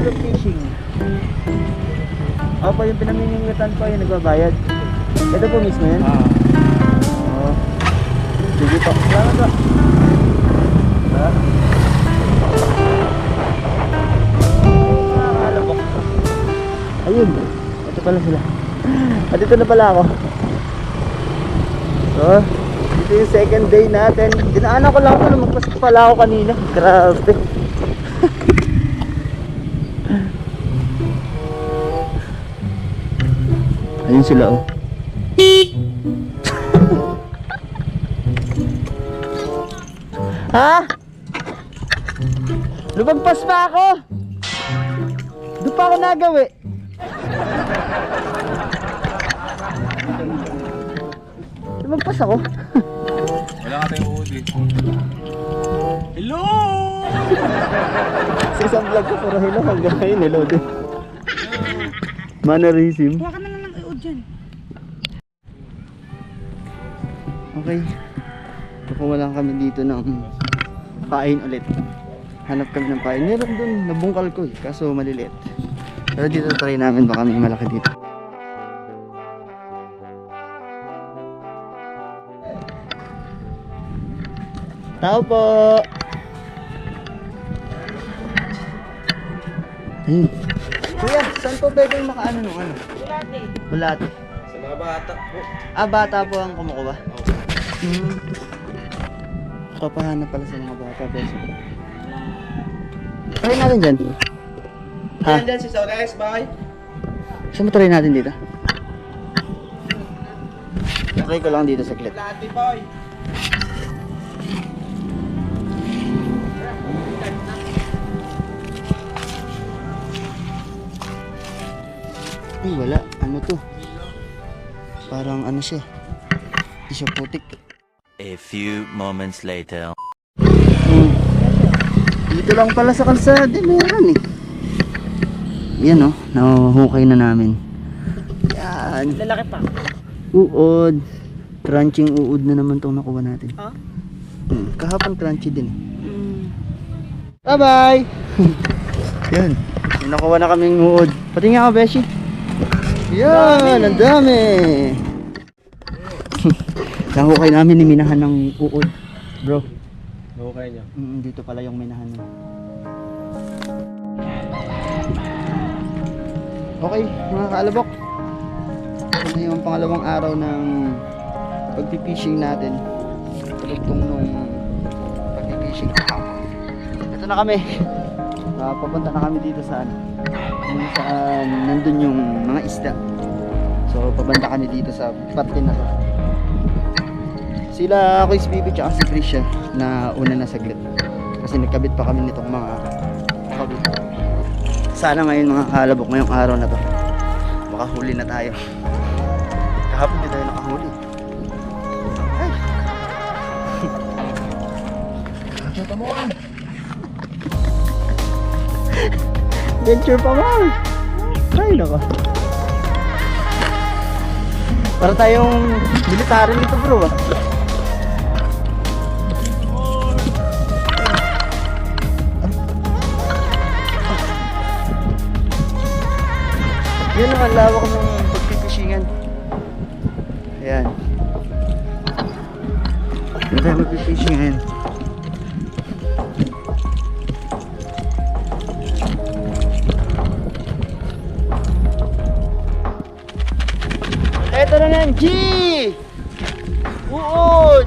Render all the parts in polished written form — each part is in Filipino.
Tulog fishing. Opo, yung pinaminingitan ko yung nagbabayad. Ito po mismo yan? Oo. Sige po. Salamat po. Ayun. Ito pala sila. At dito na pala ako. So, ito yung second day natin. Dinaanan ko lang ito. Lumagpas pala ako kanina. Grabe. Ayun sila oh. Ha? Lumagpas pa ako. Doon pa ako nagawi. Lumagpas ako. Wala ka tayong uod eh. Hello! Sa isang vlog ko puro hello hanggang ngayon hello din. Mannerism. Kuha ka na lang ng iod dyan. Okay. Kukuha lang kami dito ng pain ulit. Hanap kami ng pain. Meron dun, nabungkal ko eh. Kaso maliliit. Pero dito try namin baka may malaki dito. Tao po! Ayun. Kuya, saan po pwedeng makaano nung ano? Bulate. Bulate. Sa mga bata po. Ah, bata po ang kumukuha. Papahanap pala sa mga bata. Beso. Try natin dyan. Ha? Yan dyan si Saurays, bye. Saan mo try natin dito? Try ko lang dito sa clip. Lati boy. Ay, wala. Ano to? Parang ano siya. Hindi siya putik. A few moments later. Dito lang pala sa kalsada. Meron eh. Yan oh. Nahuhukay na namin. Yan. Lalaki pa. Uod. Crunching uod na naman itong nakuha natin. Ha? Kahapon crunchy din eh. Bye bye! Yan. May nakuha na kaming uod. Pati nga ako, Beshi. Yan, ang dami. Nahukay namin ni minahan ng uod. Bro. Okay niya. Dito pala yung minahan ng. Okay, mga kaalabok. Ito na yung pangalawang araw ng pagpipishing natin. Tulugtong nung pagpipishing. Ito na kami. Papunta na kami dito sa kung saan nandun yung mga isda. So pabanda kami dito sa parte na to. Sila ako is Bibi tsaka si Krisha na una na saglit. Kasi nagkabit pa kami nitong mga kabit. Sana ngayon mga kalabok ngayong araw na to makahuli na tayo. Kahapon di tayo nakahuli. Ay! Venture pa man. Ay nako. Para tayong military nito bro ah. Yan ang lawak ng pagpipishing. Ayan. Hindi tayo magpipishing ngayon. Ito na ng G! Uod!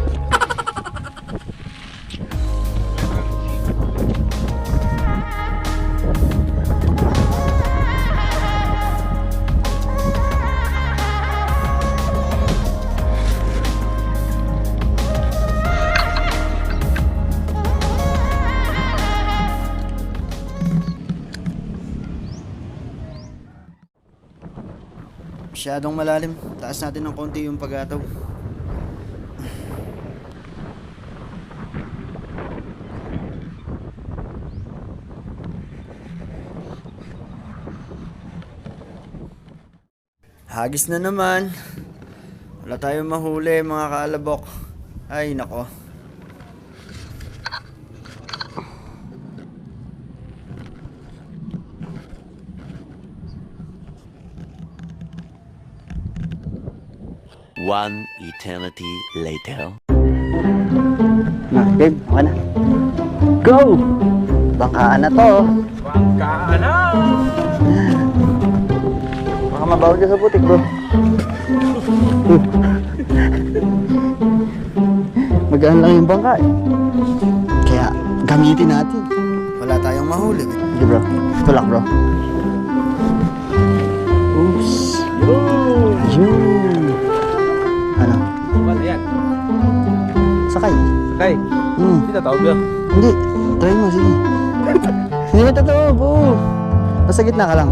Masyadong malalim. Taas natin ng konti yung pag-ataw. Hagis na naman. Wala tayong mahuli mga kaalabok. Ay nako. One eternity later. Na, babe, okay na. Go! Bangkaan na to. Bangkaan na! Baka mabaho dyan sa putik, bro. Magaan lang yung bangka eh. Kaya gamitin natin. Wala tayong mahuli. Sige bro, tulak bro. Oops. Yun. Ano? Ano yan? Sakay. Sakay. Hindi tatawag ba? Hindi. Try mo, sige. Hindi mo totoo, bro. Basta gitna ka lang.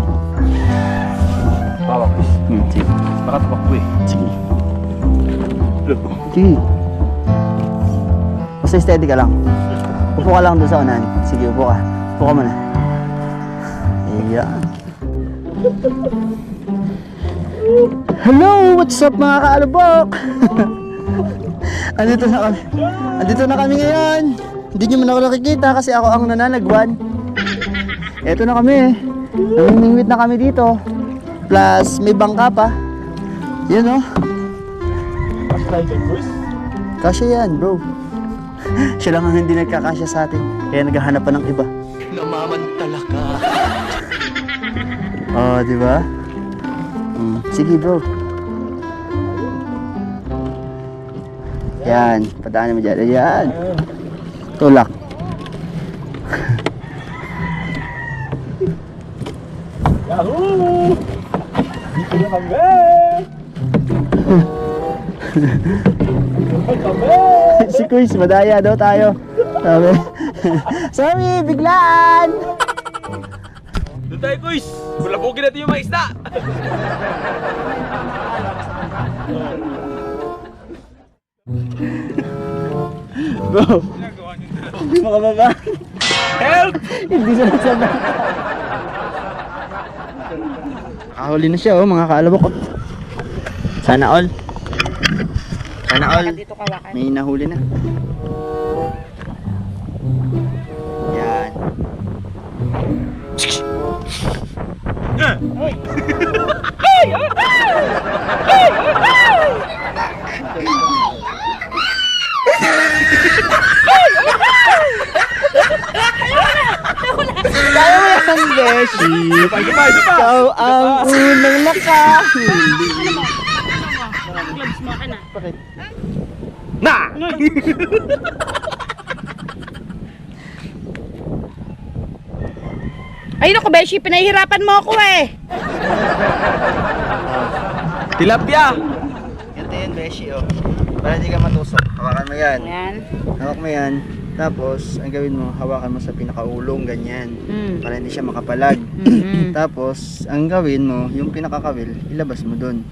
Bawak. Sige. Baka tumakbo eh. Sige. Sige. Basta steady ka lang. Upo ka lang doon sa unahan. Sige, upo ka. Upo ka muna. Ayan. Hello! What's up mga kaalubok? Andito na kami. Andito na kami ngayon. Hindi nyo man ako nakikita kasi ako ang nananagwan. Eto na kami. Namimingwit na kami dito. Plus may bangka pa. Yun oh. Kasya yan bro. Siya lang ang hindi nagkakasya sa atin. Kaya naghahanap pa ng iba. Namamantala ka. Oh, di ba? Sige bro. Yan, padaanan mo dyan. Ayan. Tulak. Yahoo! Dito na kami! Si Kuis, madaya daw tayo. Sabi. Sorry, biglaan! Doon tayo, Kuys! Bulabugin natin yung mga isda! Bro, hindi makababa. Help! Hindi siya nagsabay. Kahuli na siya oh, mga kaalabok. Sana all. Sana all. May nahuli na. Yan. Kaya mo yan, Beshi. Ikaw ang unang nakahuli. Gloves mo ka na. Bakit? Na! Ay naku, Beshi, pinahihirapan mo ako eh. Tilapia! Ganito yan, Beshi, oh. Para hindi ka matusok. Hawakan mo yan. Ayan. Hawak mo yan. Tapos, ang gawin mo, hawakan mo sa pinakaulong, ganyan. Para hindi siya makapalag. Tapos, ang gawin mo, yung pinakakawil, ilabas mo dun.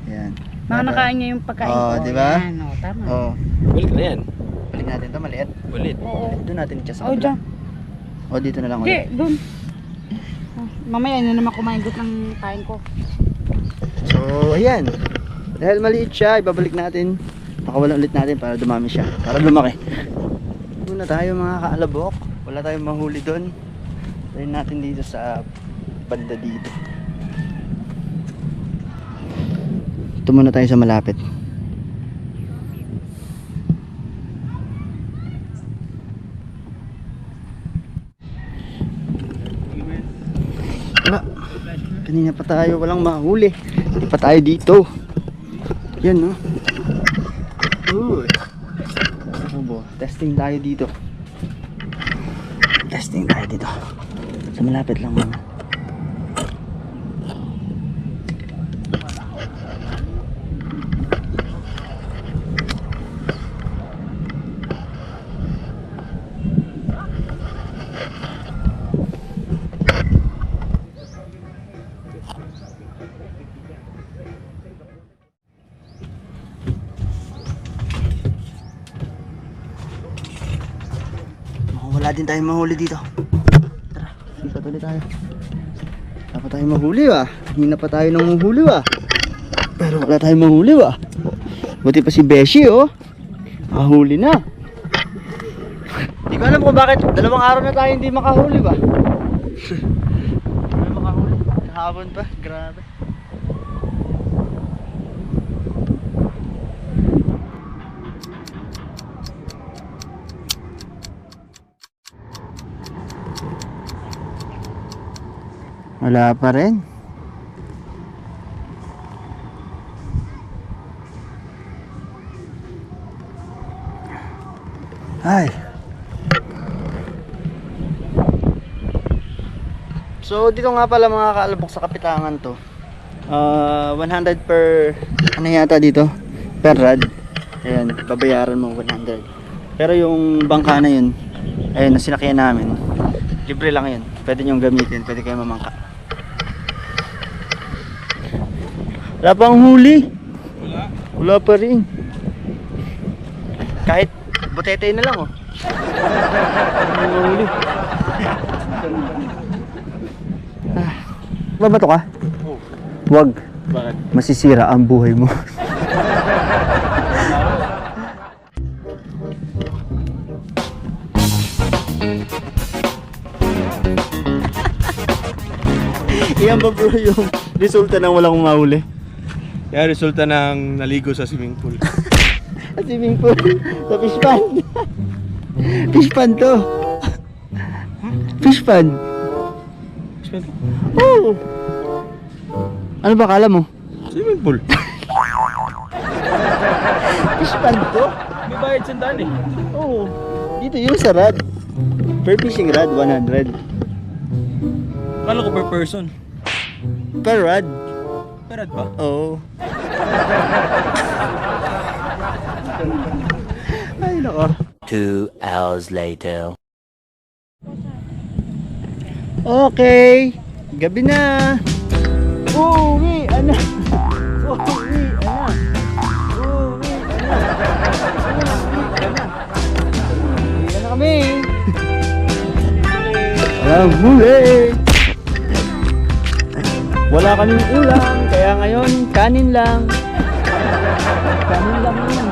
Ayan. Mga nakain niya yung pagkain Oh, ko. di ba? Ayan, oh, tama. Oh, Balik na yan. balik natin to maliit. Ulit. Oo. Doon natin i-chest sa Oh, kabila. dyan. O, dito na lang Hindi, ulit. dun. Oh, mamaya na naman kumain ng kain ko. So, ayan. Dahil maliit siya, ibabalik natin. Pakawalan ulit natin para dumami siya. Para lumaki. Muna tayo mga kaalabok. Wala tayong mahuli doon. Tayo natin dito sa banda dito. Ito muna tayo sa malapit. Wala. Kanina pa tayo walang mahuli. Hindi pa tayo dito. Yan no. Testing tayo dito. Testing tayo dito. Sa malapit lang muna. Wala din tayong mahuli dito. Tara, lipat ulit tayo. Dapat tayo mahuli ah. Hina pa tayo nang mahuli ah. Pero wala tayong mahuli ah. Buti pa si Beshi oh. Mahuli na. Hindi ko alam kung bakit. 2 araw na tayo hindi makahuli ba. Hindi makahuli. Kahapon pa. Grabe. Wala pa rin. Ay. So dito nga pala mga kaalabok sa Kapitangan to. 100 per ano yata dito? Per rad. Ayan, babayaran mo 100. Pero yung bangka na yun, ayun, na sinakyan namin. Libre lang yun. Pwede nyong gamitin, pwede kayo mamangka. Wala pang huli. Wala pa rin. Kahit butete na lang oh. Wala huli. Babato ka? Oh. Wag. Bakit? Masisira ang buhay mo. Iyan ba bro yung resulta ng walang mahuli? Kaya resulta ng naligo sa swimming pool. Sa swimming pool, sa fish pond. Fish pond to. Fish pond. Oo. Ano ba kala mo? Swimming pool. Fish pond to? May bayad sandaan eh. Oo. Dito yung sa rad. Per fishing rad, 100. Kala ko per person. Per rad. Perad ba? Oo. Ay, nako. 2 hours later. Okay. Gabi na. Uwi, ana. Uwi, ana. Uwi, ana. Uwi, ana. Uwi na kami. Walang huli. Wala kaming ulam, kaya ngayon kanin lang. Kanin lang yun.